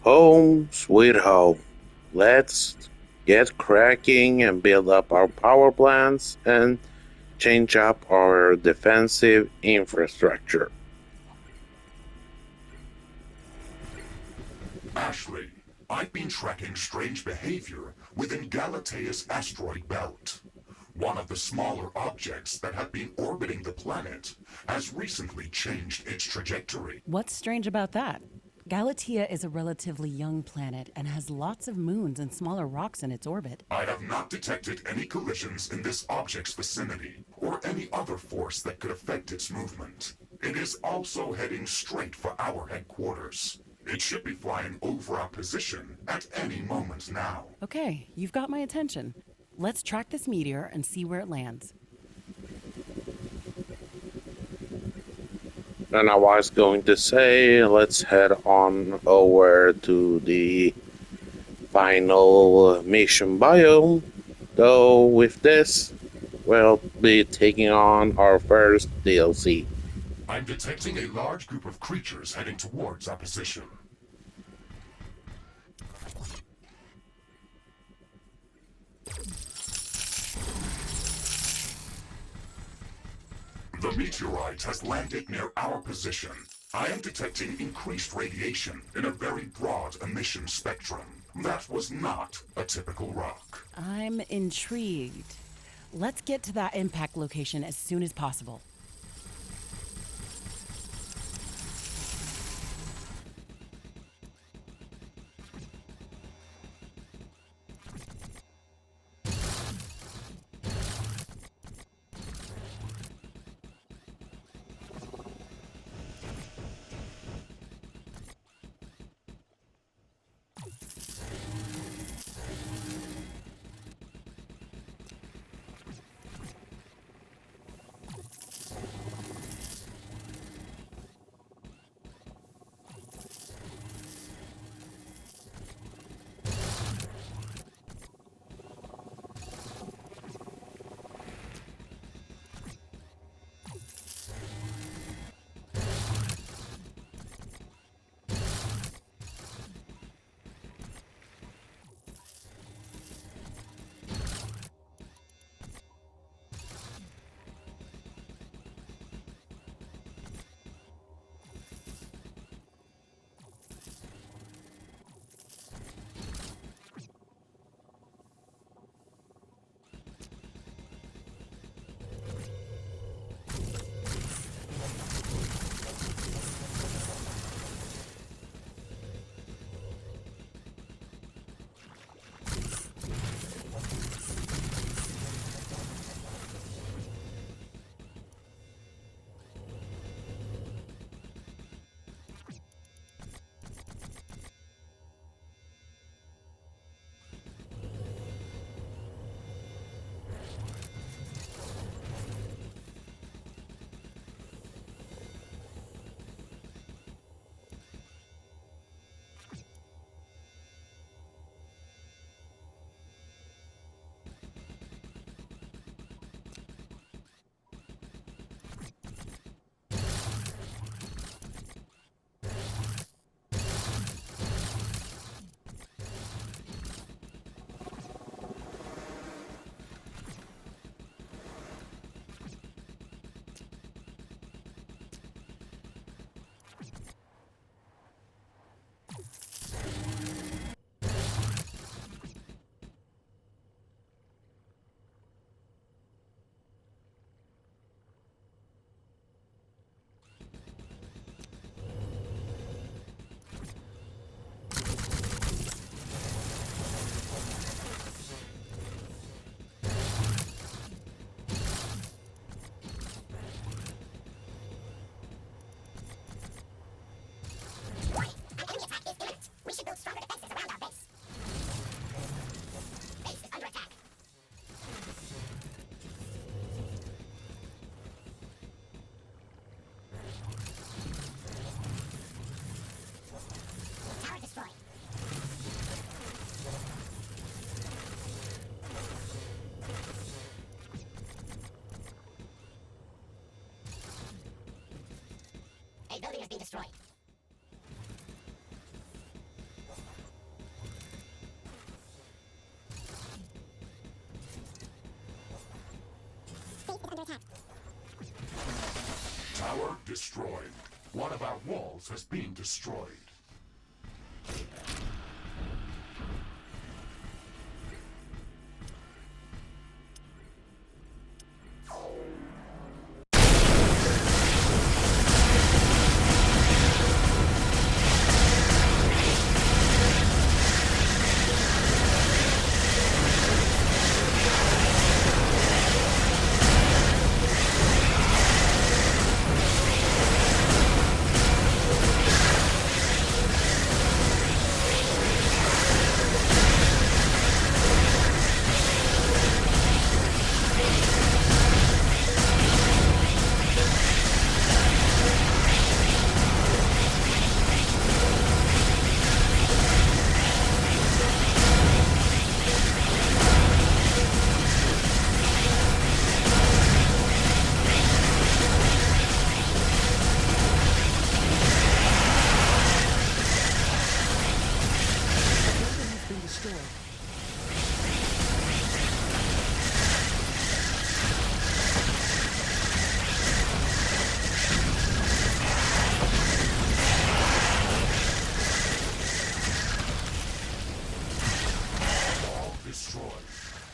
Home, sweet home. Let's get cracking and build up our power plants and change up our defensive infrastructure. Ashley, I've been tracking strange behavior within Galatea's asteroid belt. One of the smaller objects that have been orbiting the planet has recently changed its trajectory. What's strange about that? Galatea is a relatively young planet and has lots of moons and smaller rocks in its orbit. I have not detected any collisions in this object's vicinity, or any other force that could affect its movement. It is also heading straight for our headquarters. It should be flying over our position at any moment now. Okay, you've got my attention. Let's track this meteor and see where it lands. And I was going to say, let's head on over to the final mission biome. Though with this, we'll be taking on our first DLC. I'm detecting a large group of creatures heading towards our position. The meteorite has landed near our position. I am detecting increased radiation in a very broad emission spectrum. That was not a typical rock. I'm intrigued. Let's get to that impact location as soon as possible. A building has been destroyed. Tower destroyed. One of our walls has been destroyed.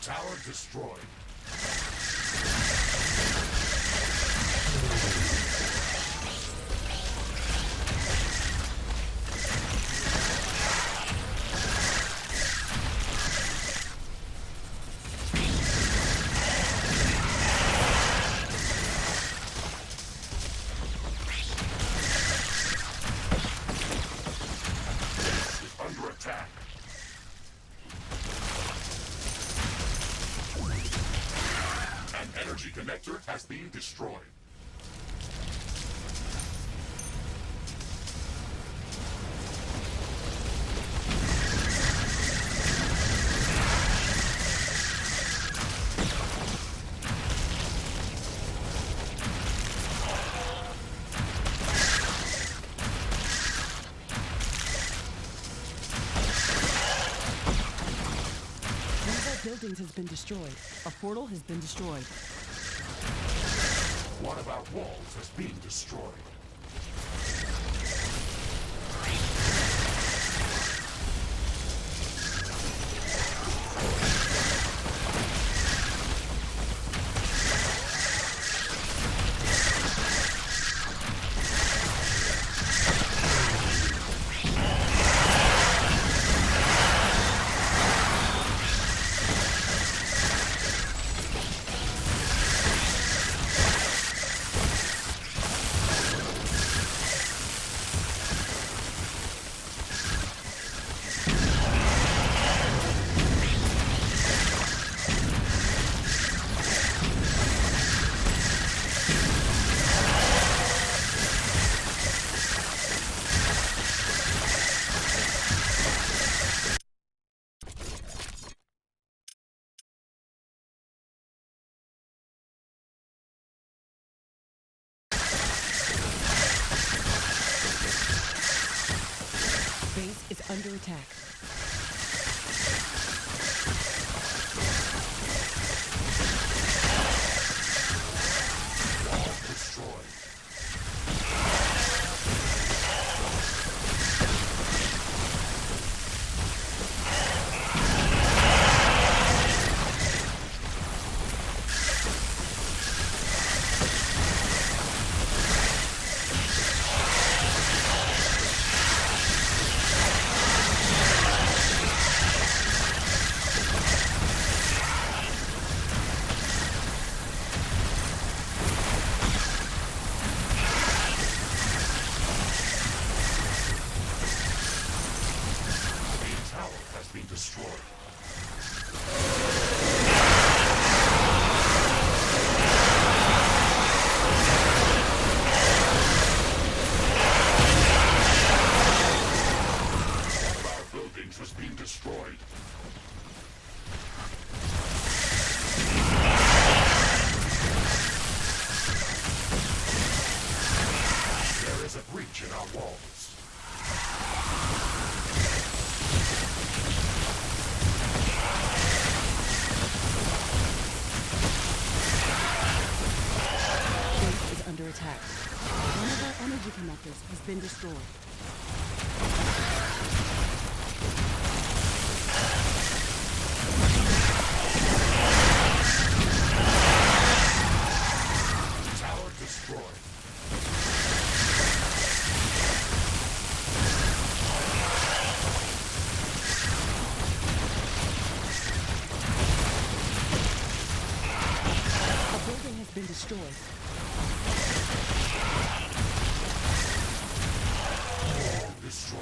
Tower destroyed. Under attack. An energy connector has been destroyed. One of our buildings has been destroyed. A portal has been destroyed. One of our walls has been destroyed. Base is under attack. Wall destroyed. attack. One of our energy connectors has been destroyed. Tower destroyed. A building has been destroyed. Destroyed.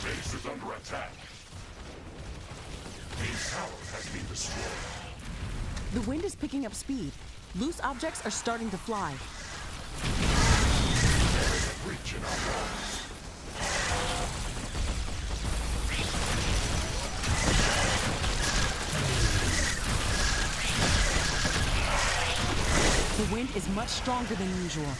Base is under attack. Base tower has been destroyed. The wind is picking up speed. Loose objects are starting to fly. There is a breach in our walls. The wind is much stronger than usual.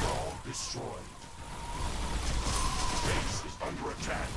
Wall destroyed. Base is under attack.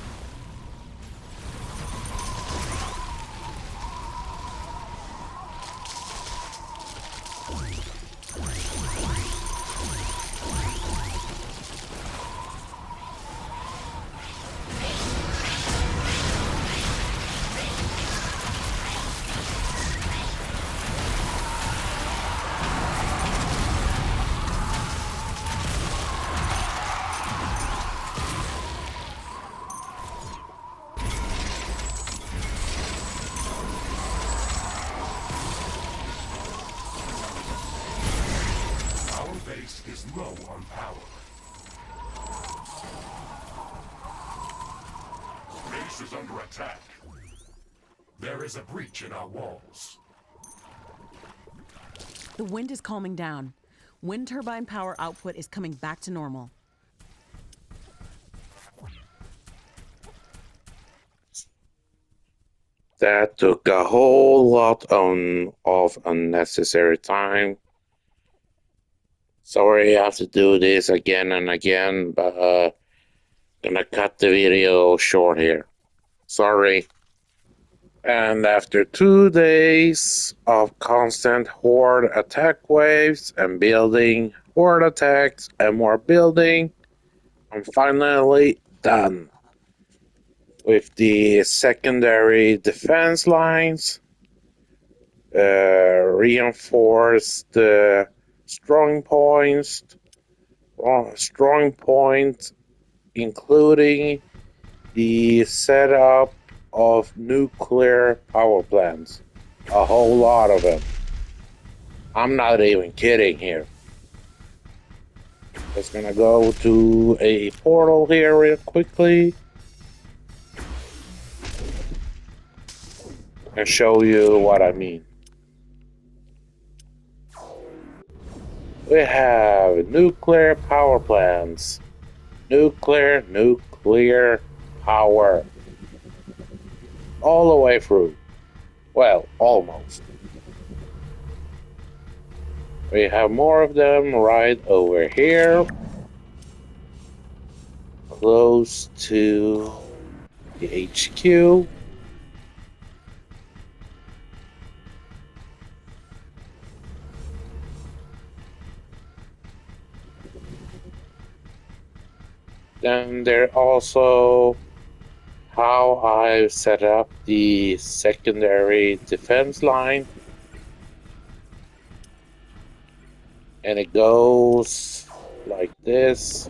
Our base is low on power. Base is under attack. There is a breach in our walls. The wind is calming down. Wind turbine power output is coming back to normal. That took a whole lot of unnecessary time. Sorry I have to do this again and again, but gonna cut the video short here. Sorry. And after 2 days of constant horde attack waves and building, horde attacks and more building, I'm finally done with the secondary defense lines. Reinforce the strong points, including the setup of nuclear power plants. A whole lot of them. I'm not even kidding here. Just gonna go to a portal here real quickly and show you what I mean. We have nuclear power plants. Nuclear power. All the way through. Well, almost. We have more of them right over here. Close to the HQ. Then there also how I've set up the secondary defense line. And it goes like this.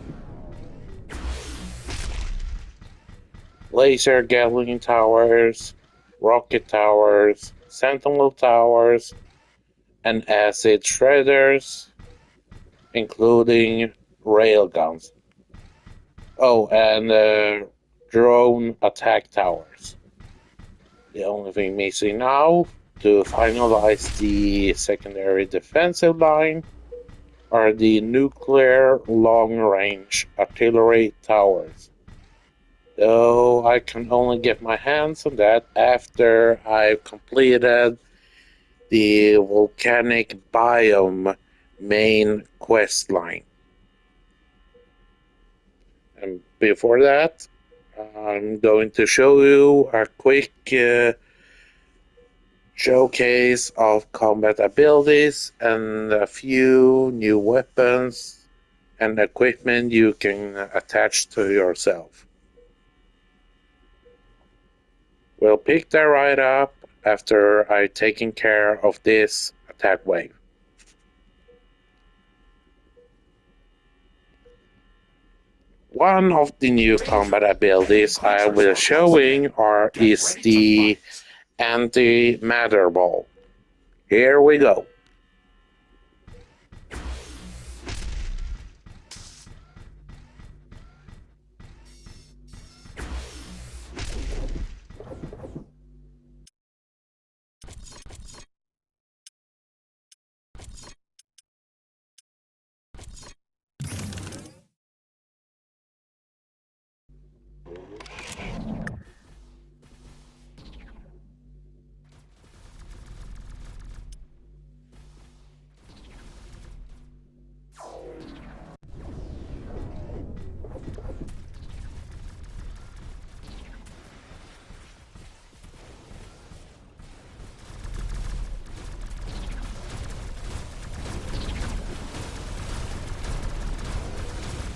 laser Gatling towers, rocket towers, sentinel towers, and acid shredders, including railguns. Oh, and drone attack towers. The only thing missing now to finalize the secondary defensive line are the nuclear long-range artillery towers. Though I can only get my hands on that after I've completed the volcanic biome main quest line. And before that, I'm going to show you a quick showcase of combat abilities and a few new weapons and equipment you can attach to yourself. We'll pick that right up after I've taken care of this attack wave. One of the new combat abilities I will showing is the anti-matter ball. Here we go.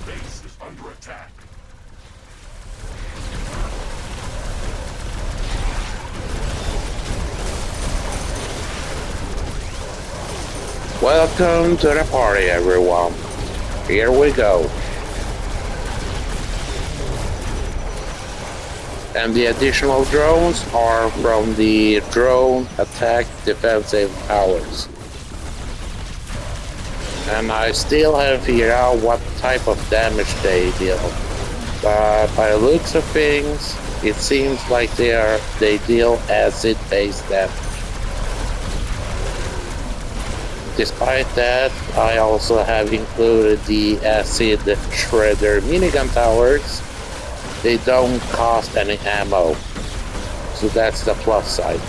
Base is under attack. Welcome to the party, everyone. Here we go. And the additional drones are from the drone attack defensive towers. And I still haven't figured out what type of damage they deal. But by the looks of things, it seems like they deal acid-based damage. Despite that, I also have included the acid shredder minigun towers. They don't cost any ammo, so that's the plus side.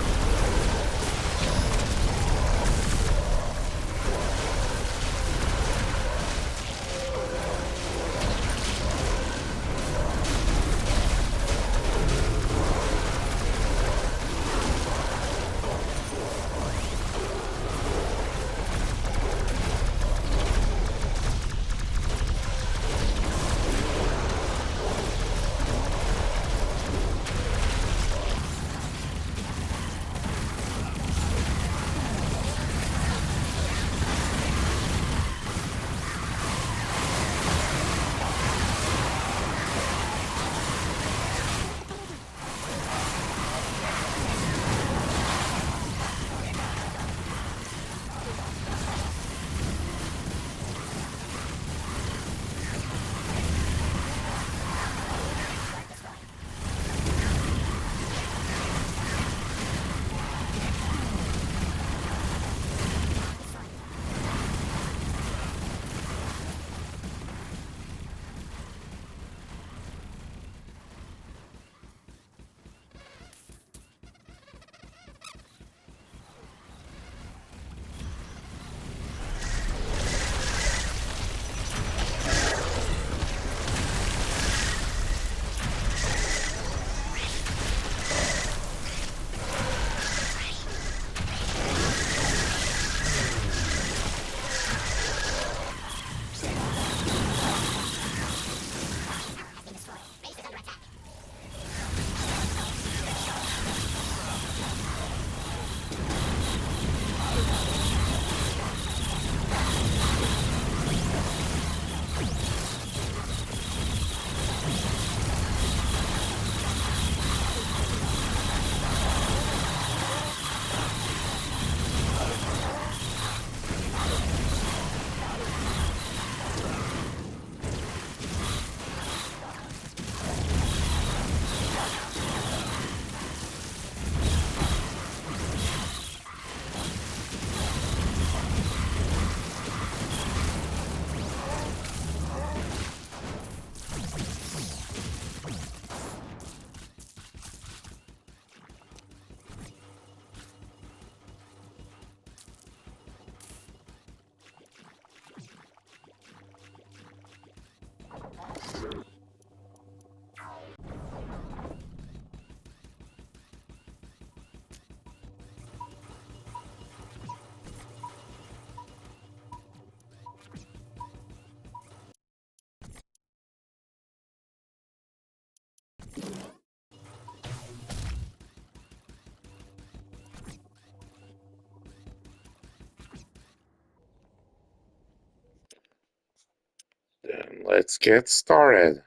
Let's get started.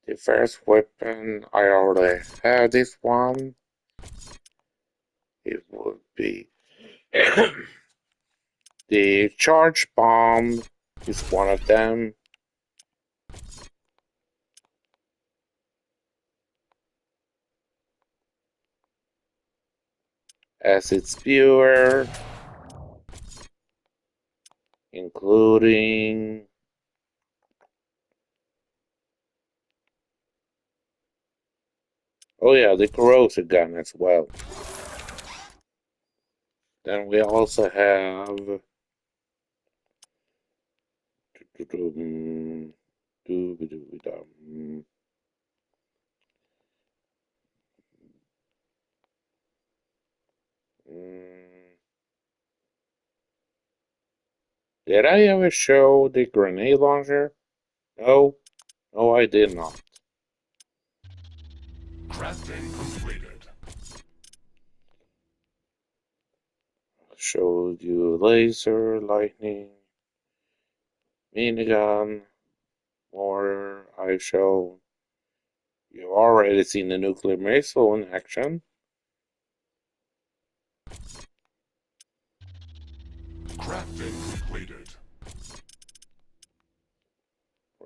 The first weapon, I already have this one. It would be the charge bomb is one of them. Acid spewer, including the corrosive gun as well. Then we also have did I ever show the grenade launcher? No, no, I did not. Crafting completed. Showed you laser, lightning, minigun, mortar. I showed you already seen the nuclear missile in action. Crafting completed.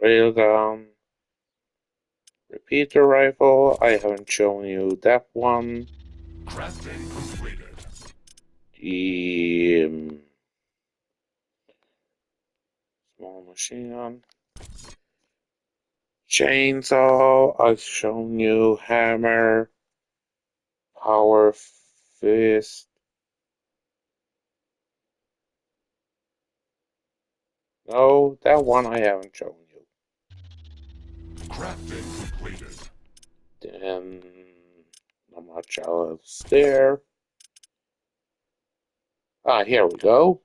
Railgun, repeater rifle. I haven't shown you that one. Crafting completed. The small machine gun. Chainsaw, I've shown you hammer, power fist. No, that one I haven't shown you. Crafting completed. Then not much else there. Ah, here we go.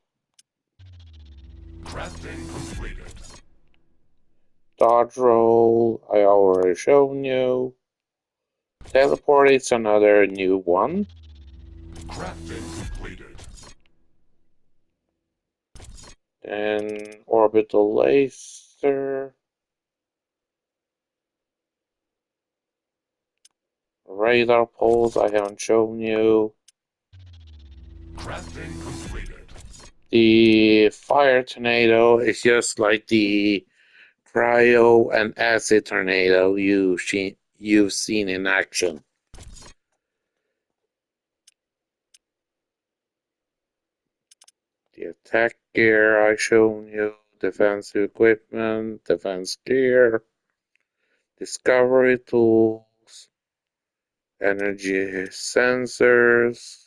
Crafting completed. Dodge roll, I already shown you. Teleport is another new one. Crafting completed. Then orbital laser. Radar pulse, I haven't shown you. Crafting completed. The fire tornado is just like the cryo and acid tornado you've seen in action. The attack gear I shown you, defensive equipment, defense gear, discovery tools, energy sensors.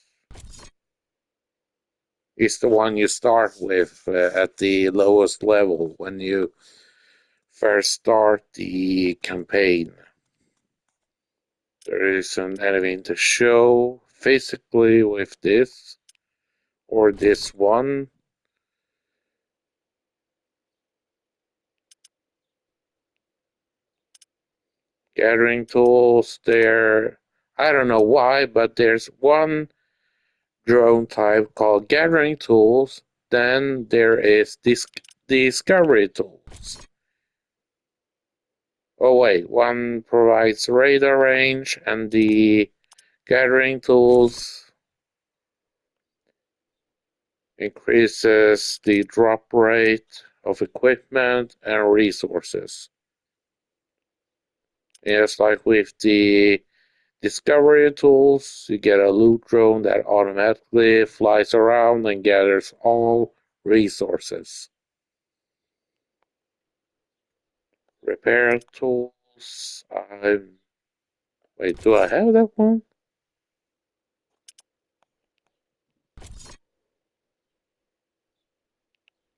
Is the one you start with at the lowest level when you first start the campaign. There isn't anything to show physically with this or this one. Gathering tools there. I don't know why, but there's one drone type called gathering tools. Then there is discovery tools. Oh wait, one provides radar range and the gathering tools increases the drop rate of equipment and resources. Just like with the discovery tools, you get a loot drone that automatically flies around and gathers all resources. Repair tools. Wait, do I have that one?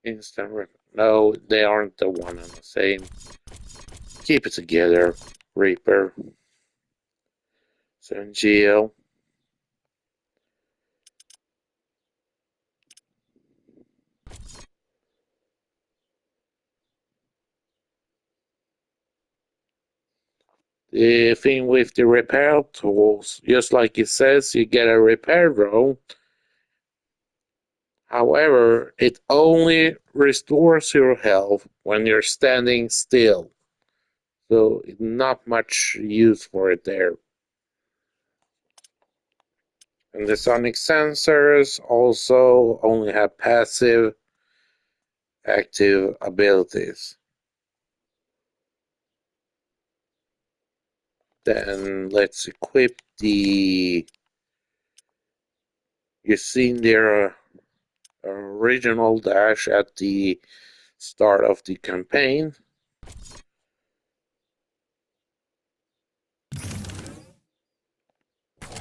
Instant repair. No, they aren't the one and the same. Keep it together, Reaper. 7GL. The thing with the repair tools, just like it says, you get a repair drone. However, it only restores your health when you're standing still. So not much use for it there. And the sonic sensors also only have passive active abilities. Then let's equip the. You've seen their original dash at the start of the campaign.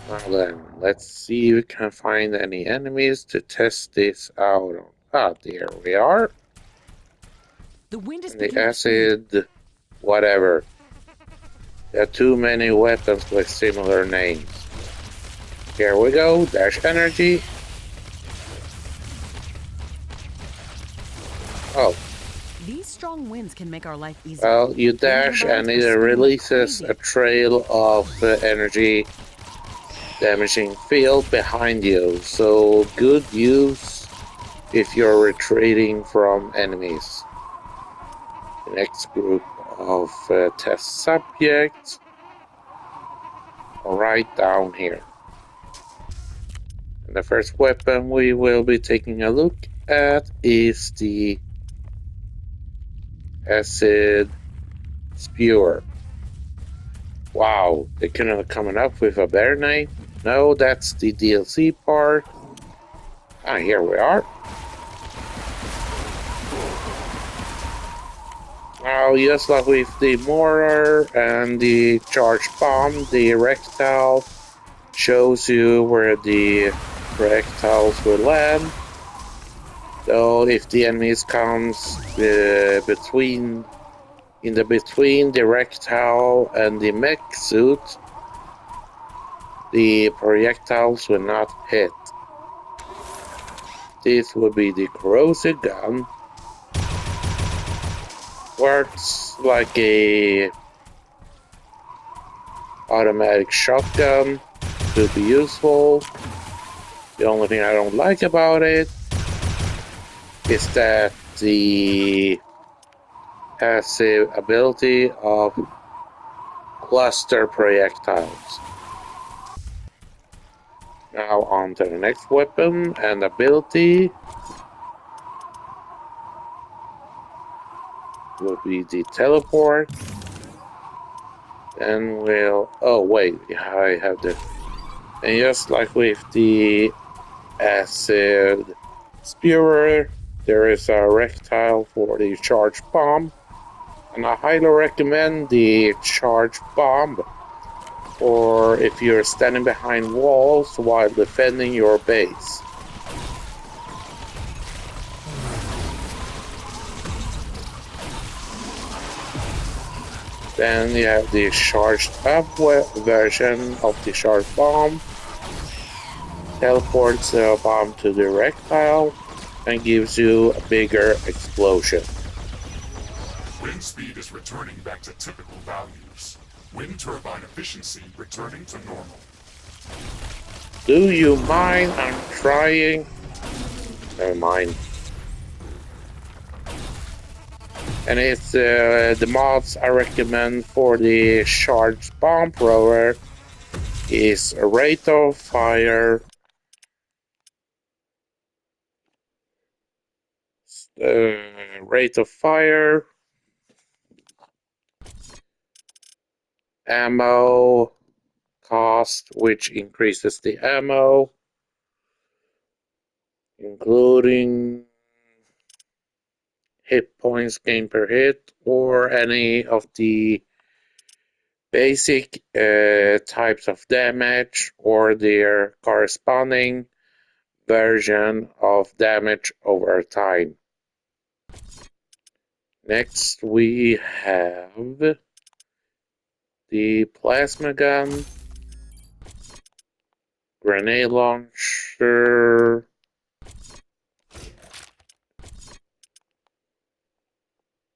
Now then, let's see if we can find any enemies to test this out on. Ah, there we are. The wind is And the picking up speed. acid, whatever. There are too many weapons with similar names. Here we go, dash energy. Oh, These strong winds can make our life easier. well, you Wind dash turbines and are it spinning like releases crazy. a trail of energy damaging field behind you. So good use if you're retreating from enemies. The next group of test subjects are right down here. And the first weapon we will be taking a look at is the acid spewer. Wow, they couldn't have come up with a better name. No, that's the DLC part. Ah, here we are. Now, just like with the mortar and the charged bomb, the rectile shows you where the projectiles will land. So if the enemies comes between the rectile and the mech suit, the projectiles will not hit. This would be the corrosive gun. Works like a automatic shotgun. Could be useful. The only thing I don't like about it is that the passive ability of cluster projectiles. Now on to the next weapon and ability will be the teleport. Then we'll. Oh wait, I have the. And just like with the acid spewer, there is a rectile for the charged bomb, and I highly recommend the charged bomb. Or if you're standing behind walls while defending your base. Then you have the charged up version of the charged bomb. Teleports the bomb to the rectile and gives you a bigger explosion. Wind speed is returning back to typical values. Wind turbine efficiency returning to normal. Do you mind? I'm trying. Never mind. And it's the mods I recommend for the charged bomb thrower is a rate of fire, rate of fire, ammo cost, which increases the ammo, including hit points gained per hit, or any of the basic types of damage or their corresponding version of damage over time. Next, we have the plasma gun, grenade launcher.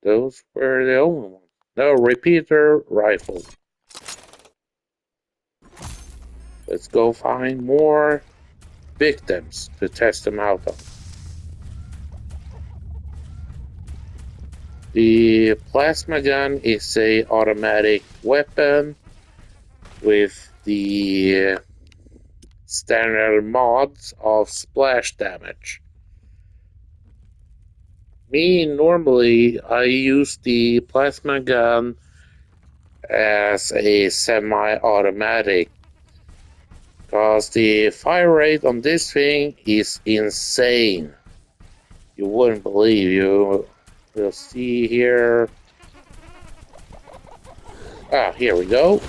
Those were the only ones. No, repeater rifle. Let's go find more victims to test them out on. The plasma gun is a automatic weapon with the standard mods of splash damage. Normally I use the plasma gun as a semi-automatic because the fire rate on this thing is insane. You wouldn't believe. You'll see here. Here we go.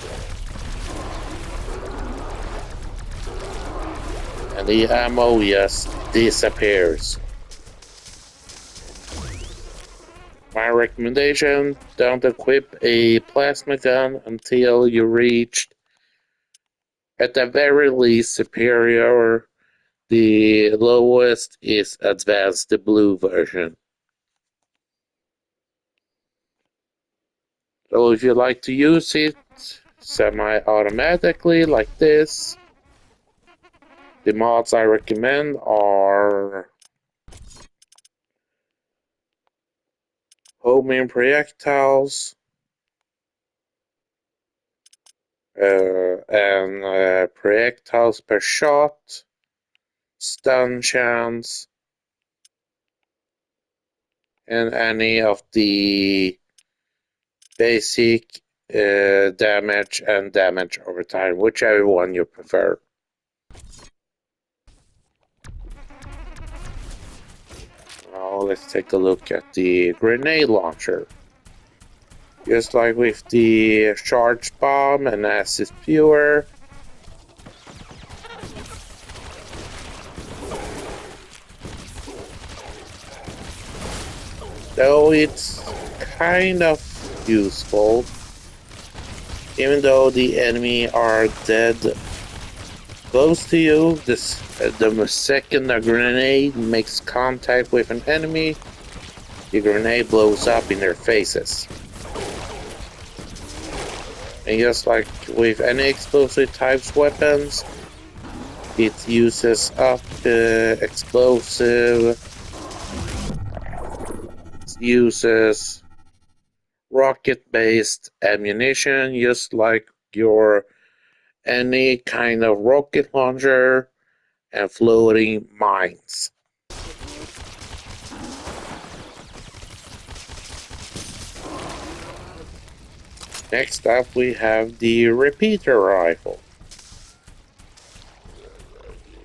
And the ammo just disappears. My recommendation, don't equip a plasma gun until you reach, at the very least, superior. The lowest is advanced, the blue version. So if you like to use it semi-automatically like this, the mods I recommend are homing projectiles and projectiles per shot, stun chance, and any of the basic damage and damage over time, whichever one you prefer. Now let's take a look at the grenade launcher. Just like with the charge bomb and acid spewer, though it's kind of useful, even though the enemy are dead close to you. The second a grenade makes contact with an enemy, the grenade blows up in their faces. And just like with any explosive types weapons, it uses up explosive, uses rocket-based ammunition, just like your any kind of rocket launcher and floating mines. Next up we have the repeater rifle.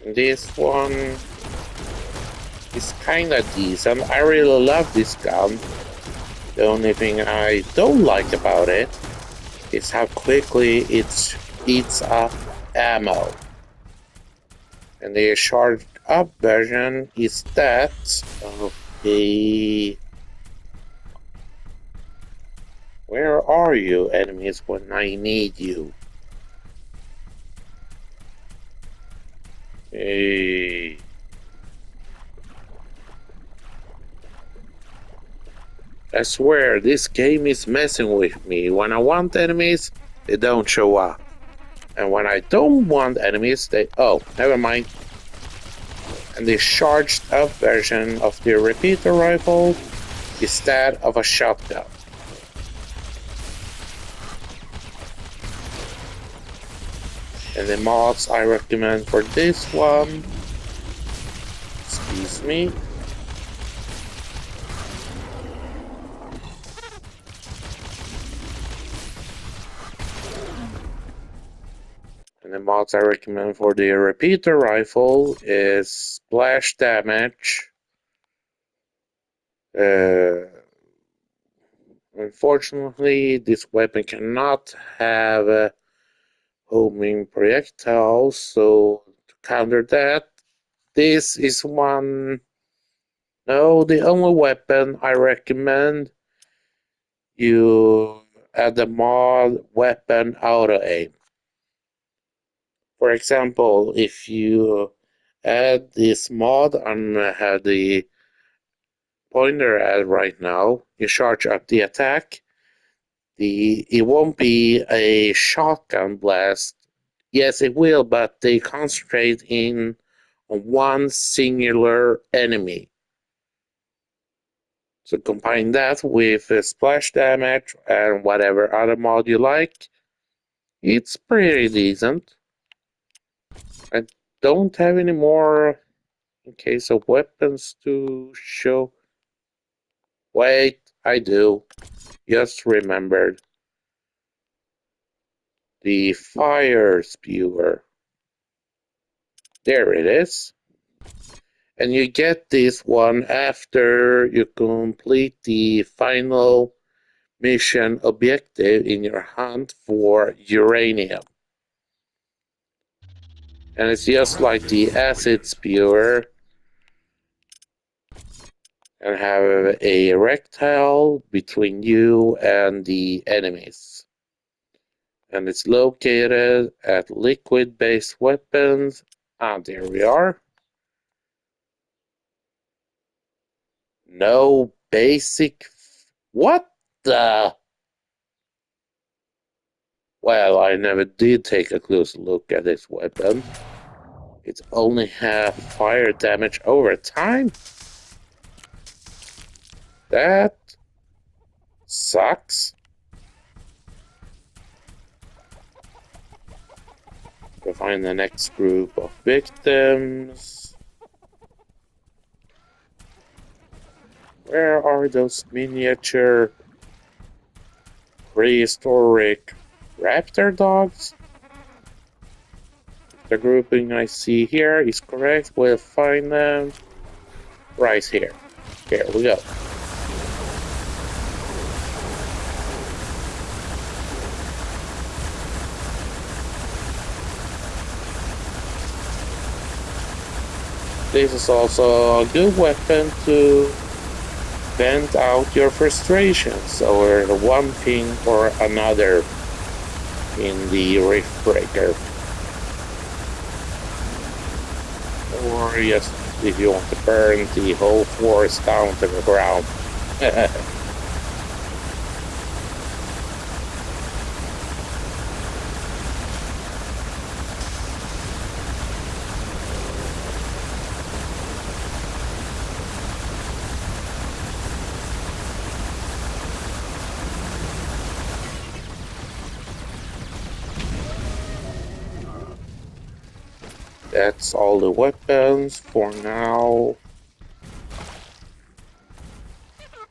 This one is kinda decent. I really love this gun. The only thing I don't like about it is how quickly it eats up ammo. And the charged up version is that of a... Where are you, enemies, when I need you? Hey. I swear, this game is messing with me. When I want enemies, they don't show up. And when I don't want enemies, they... Oh, never mind. And the charged up version of the repeater rifle is that of a shotgun. And the mods I recommend for this one, excuse me, and the mods I recommend for the repeater rifle is splash damage. Unfortunately, this weapon cannot have homing projectiles, so to counter that, this is one... No, the only weapon I recommend you add the mod weapon auto aim. For example, if you add this mod and have the pointer at right now, you charge up the attack. It won't be a shotgun blast. Yes, it will, but they concentrate in on one singular enemy. So combine that with splash damage and whatever other mod you like. It's pretty decent. I don't have any more in case of weapons to show. Wait, I do. Just remembered. The fire spewer. There it is. And you get this one after you complete the final mission objective in your hunt for uranium. And it's just like the acid spewer and have a rectangle between you and the enemies. And it's located at liquid-based weapons. Ah, there we are. No basic. What the? Well, I never did take a close look at this weapon. It's only half fire damage over time? That sucks. To find the next group of victims. Where are those miniature prehistoric raptor dogs? The grouping I see here is correct. We'll find them right here. Here we go. This is also a good weapon to vent out your frustrations over one thing or another in the Riftbreaker. Or just if you want to burn the whole forest down to the ground. That's all the weapons for now.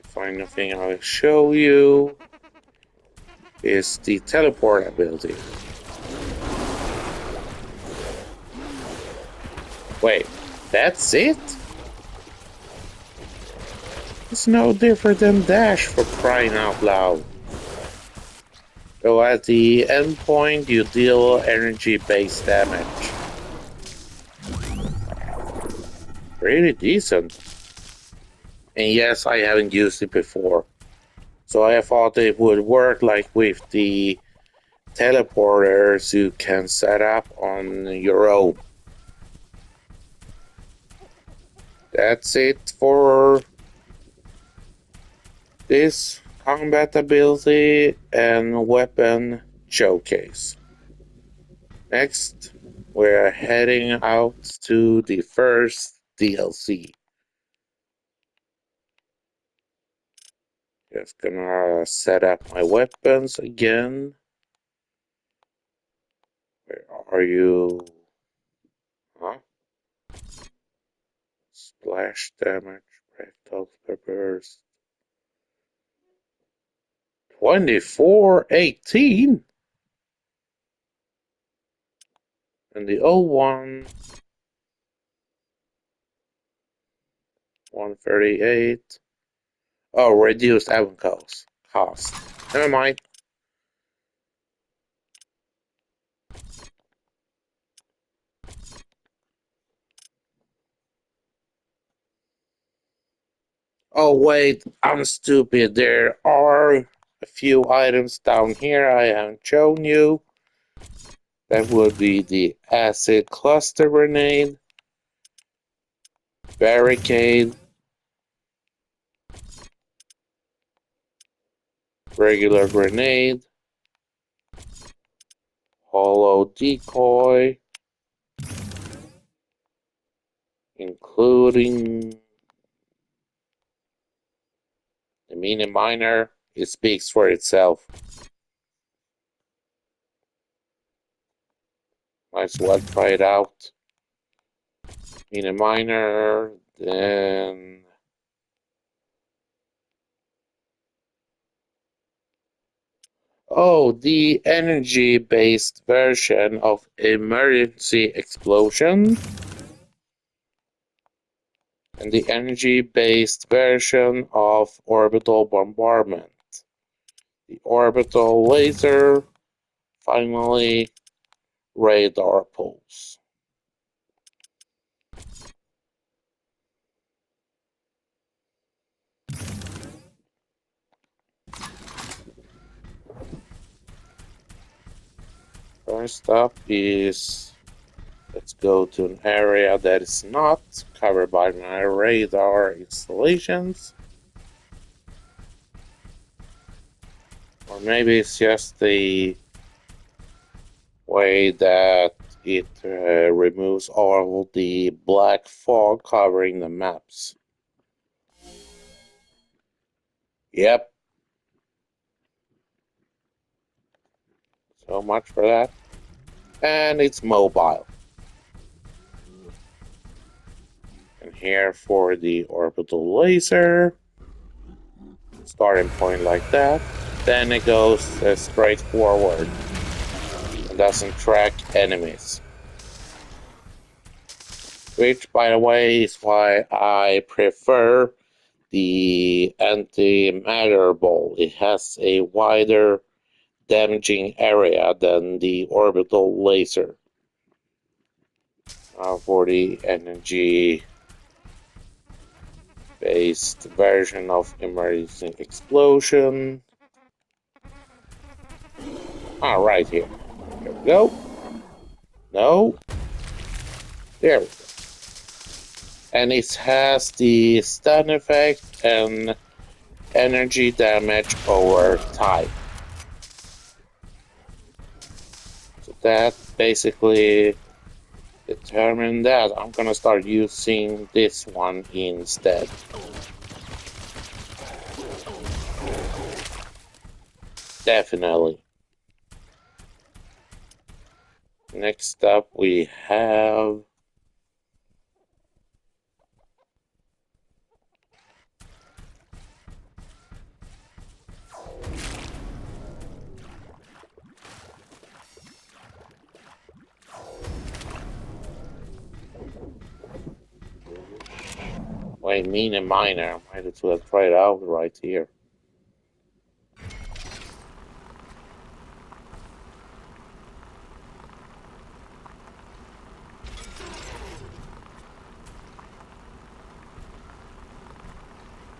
Final thing I'll show you is the teleport ability. Wait, that's it? It's no different than Dash for crying out loud. Though at the end point you deal energy-based damage. Pretty decent. And yes, I haven't used it before. So I thought it would work like with the teleporters you can set up on your own. That's it for this combat ability and weapon showcase. Next, we're heading out to the first DLC. Just gonna set up my weapons again. Where are you? Huh? Splash damage, rectal peppers. 2418? And the old one, 138. Oh, reduced album cost. Never mind. Oh, wait, I'm stupid. There are a few items down here I haven't shown you. That would be the acid cluster grenade, barricade, regular grenade, hollow decoy, including The mini miner, it speaks for itself. Might as well try it out. Mini miner, then oh, the energy-based version of emergency explosion and the energy-based version of orbital bombardment. The orbital laser, finally, radar pulse. First up is, let's go to an area that is not covered by my radar installations. Or maybe it's just the way that it removes all the black fog covering the maps. Yep. So much for that. And it's mobile. And here for the orbital laser. Starting point like that. Then it goes straight forward. And doesn't track enemies. Which, by the way, is why I prefer the antimatter ball. It has a wider damaging area than the orbital laser. For the energy based version of emergency explosion. Right here. There we go. No. There we go. And it has the stun effect and energy damage over time. So that basically determined that I'm gonna start using this one instead. Definitely. Next up we have mini miner. Might as well try it out right here.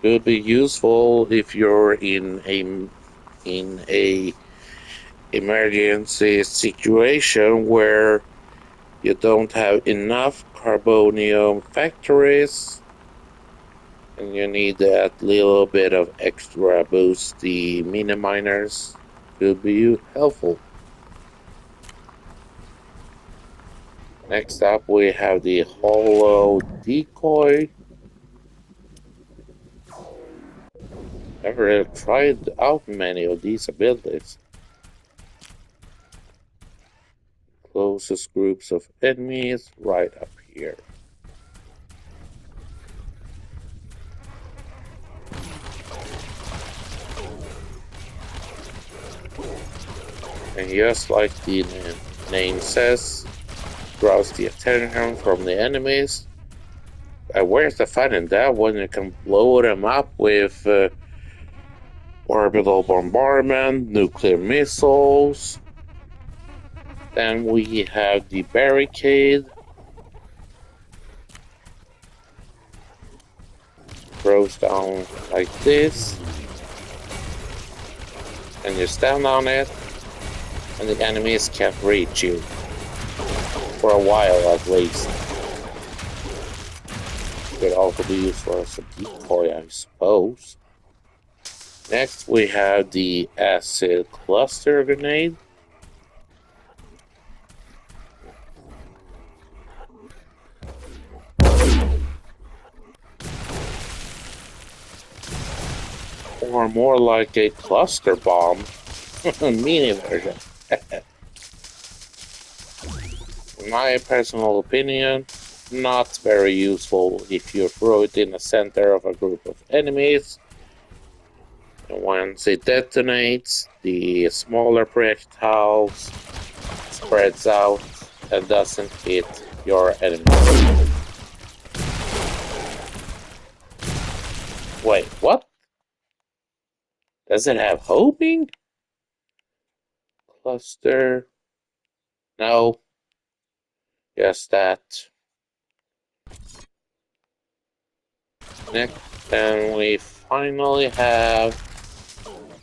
Could be useful if you're in a emergency situation where you don't have enough carbonium factories and you need that little bit of extra boost. The mini miners could be helpful. Next up we have the hollow decoy. Never tried out many of these abilities. Closest groups of enemies right up here. And just like the name says, draws the attention from the enemies. Where's the fun in that when you can blow them up with orbital bombardment, nuclear missiles? Then we have the barricade. Throws down like this. And you stand on it, and the enemies can't reach you. For a while at least. Could also be used for as a decoy, I suppose. Next we have the acid cluster grenade. are more like a cluster bomb mini version. In my personal opinion, not very useful if you throw it in the center of a group of enemies. And once it detonates, the smaller projectiles spreads out and doesn't hit your enemies. Wait, what? Does it have homing? Cluster? No. Just that. Next, then we finally have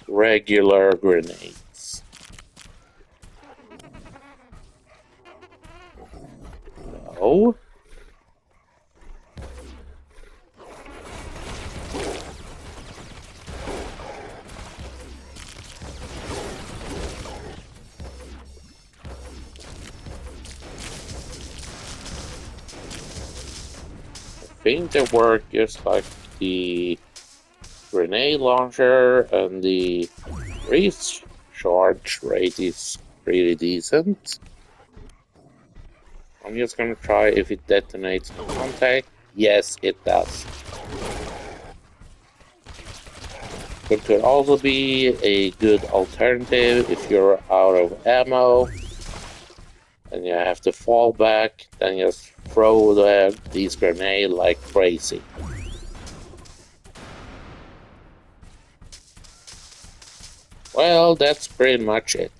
regular grenades. No. I think they work just like the grenade launcher, and the recharge rate is pretty decent. I'm just gonna try if it detonates on contact. Yes, it does. It could also be a good alternative if you're out of ammo and you have to fall back, then just throw these grenades like crazy. Well, that's pretty much it.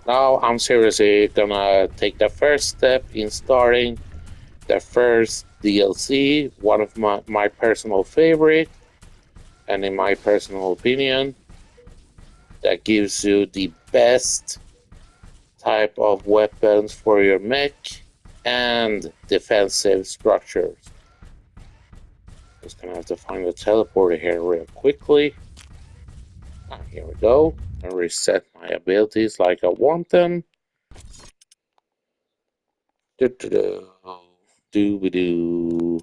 Now I'm seriously gonna take the first step in starting the first DLC, one of my personal favorite, and in my personal opinion, that gives you the best type of weapons for your mech and defensive structures. Just gonna have to find the teleporter here real quickly. Here we go. And reset my abilities like I want them. Doo-ba-doo.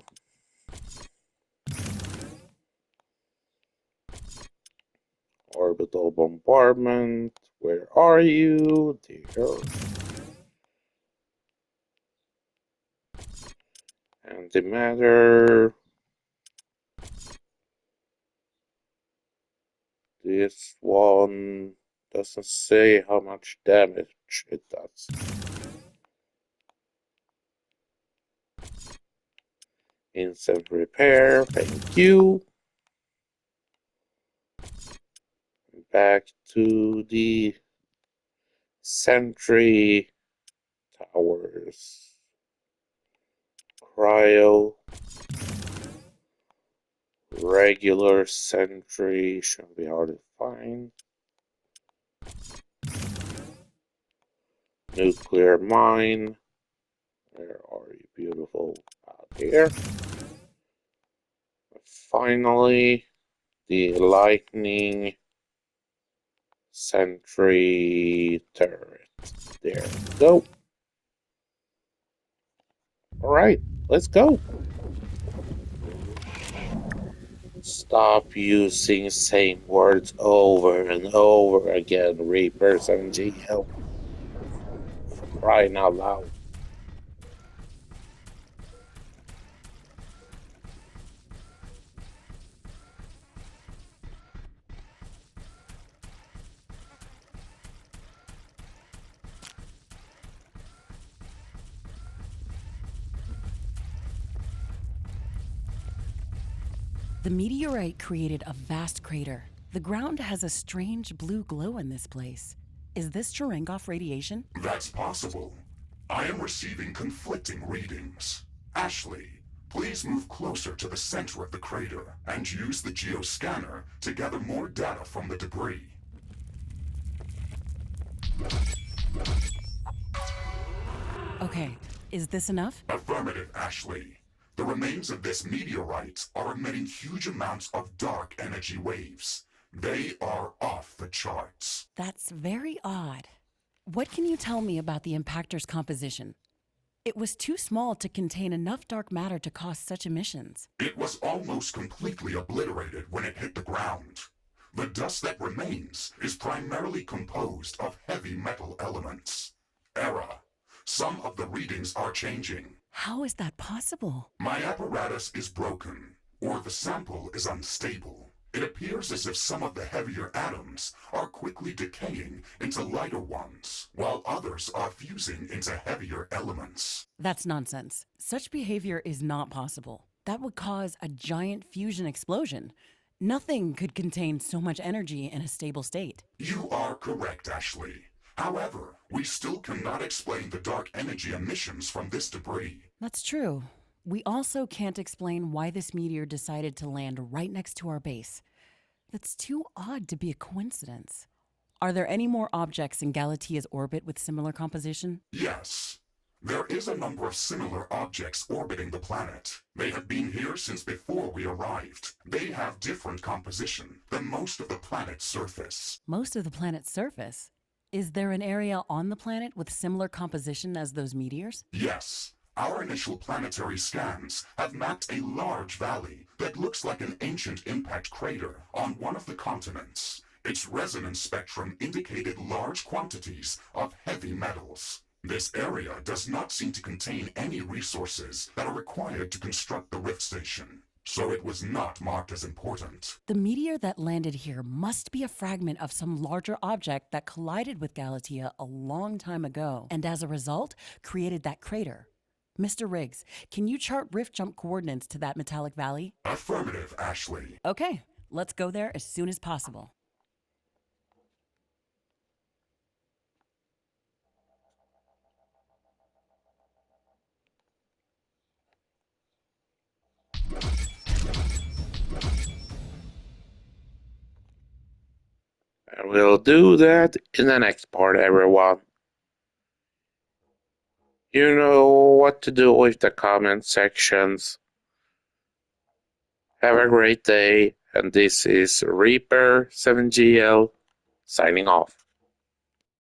Orbital bombardment. Where are you? There. Antimatter. This one doesn't say how much damage it does. Instant repair, thank you. Back to the sentry towers. Cryo. Regular sentry shouldn't be hard to find. Nuclear mine. Where are you, beautiful? Out here. Finally, the lightning sentry turret. There we go. Alright, let's go. Stop using same words over and over again, Reapers and GL. Crying out loud. The meteorite created a vast crater. The ground has a strange blue glow in this place. Is this Cherenkov radiation? That's possible. I am receiving conflicting readings. Ashley, please move closer to the center of the crater and use the geoscanner to gather more data from the debris. Okay, is this enough? Affirmative, Ashley. The remains of this meteorite are emitting huge amounts of dark energy waves. They are off the charts. That's very odd. What can you tell me about the impactor's composition? It was too small to contain enough dark matter to cause such emissions. It was almost completely obliterated when it hit the ground. The dust that remains is primarily composed of heavy metal elements. Error. Some of the readings are changing. How is that possible? My apparatus is broken, or the sample is unstable. It appears as if some of the heavier atoms are quickly decaying into lighter ones, while others are fusing into heavier elements. That's nonsense. Such behavior is not possible. That would cause a giant fusion explosion. Nothing could contain so much energy in a stable state. You are correct, Ashley. However, we still cannot explain the dark energy emissions from this debris. That's true. We also can't explain why this meteor decided to land right next to our base. That's too odd to be a coincidence. Are there any more objects in Galatia's orbit with similar composition? Yes. There is a number of similar objects orbiting the planet. They have been here since before we arrived. They have different composition than most of the planet's surface. Most of the planet's surface? Is there an area on the planet with similar composition as those meteors? Yes. Our initial planetary scans have mapped a large valley that looks like an ancient impact crater on one of the continents. Its resonance spectrum indicated large quantities of heavy metals. This area does not seem to contain any resources that are required to construct the rift station, so it was not marked as important. The meteor that landed here must be a fragment of some larger object that collided with Galatia a long time ago, and as a result, created that crater. Mr. Riggs, can you chart rift jump coordinates to that metallic valley? Affirmative, Ashley. Okay, let's go there as soon as possible. We'll do that in the next part, everyone. You know what to do with the comment sections. Have a great day, and this is Reaper 7GL signing off.